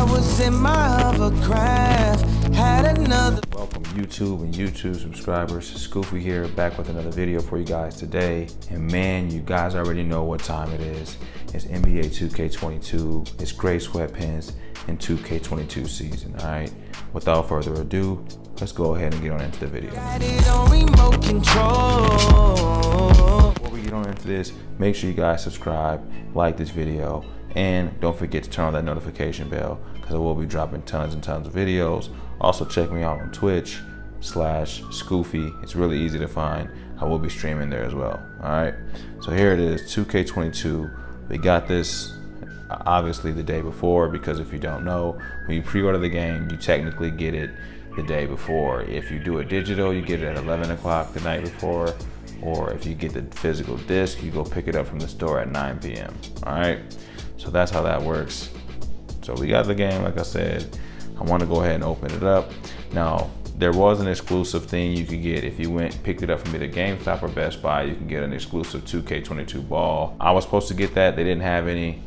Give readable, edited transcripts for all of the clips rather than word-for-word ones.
I was in my hovercraft, had another. Welcome YouTube and YouTube subscribers. Scoofy here, back with another video for you guys today. And man, you guys already know what time it is. It's NBA 2K22, it's gray sweatpants, and 2K22 season, all right? Without further ado, let's go ahead and get on into the video. Got it on remote control. Before we get on into this, make sure you guys subscribe, like this video, and don't forget to turn on that notification bell because I will be dropping tons and tons of videos. Also check me out on Twitch/Scoofy. It's really easy to find. I will be streaming there as well. All right. So here it is, 2K22. We got this obviously the day before because if you don't know, when you pre-order the game, you technically get it the day before. If you do it digital, you get it at 11 o'clock the night before. Or if you get the physical disc, you go pick it up from the store at 9 p.m. All right. So that's how that works. So we got the game, like I said. I want to go ahead and open it up. Now, there was an exclusive thing you could get if you picked it up from either GameStop or Best Buy. You can get an exclusive 2K22 ball. I was supposed to get that. They didn't have any,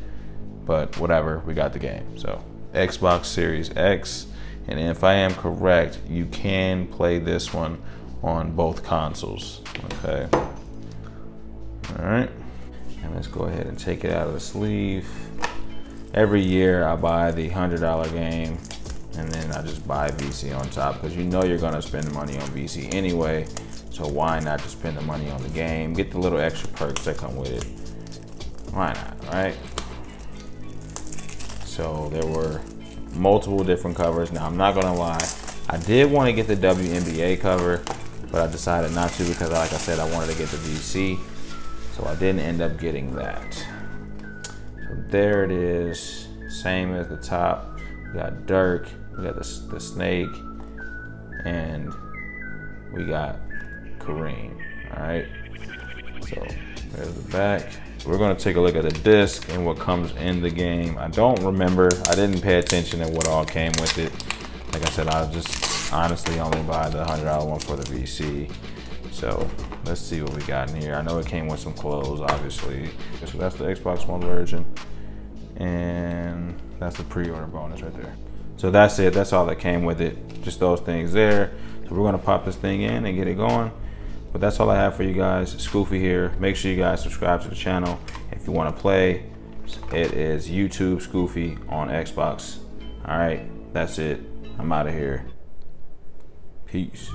but whatever, we got the game. So Xbox Series X, and if I am correct, you can play this one on both consoles, okay? All right, and let's go ahead and take it out of the sleeve. Every year I buy the $100 game, and then I just buy VC on top because you know you're gonna spend money on VC anyway, so why not just spend the money on the game, get the little extra perks that come with it. Why not, right? So there were multiple different covers. Now I'm not gonna lie, I did want to get the WNBA cover, but I decided not to because like I said, I wanted to get the VC, so I didn't end up getting that. So there it is, same as the top. We got Dirk, we got the snake, and we got Kareem, all right? So there's the back. We're gonna take a look at the disc and what comes in the game. I don't remember, I didn't pay attention to what all came with it. Like I said, I just honestly only buy the $100 one for the VC. So let's see what we got in here. I know it came with some clothes, obviously. So that's the Xbox One version. And that's the pre-order bonus right there. So that's it, that's all that came with it. Just those things there. So we're gonna pop this thing in and get it going. But that's all I have for you guys. Scoofy here. Make sure you guys subscribe to the channel. If you wanna play, it is YouTube Scoofy on Xbox. All right, that's it. I'm out of here. Peace.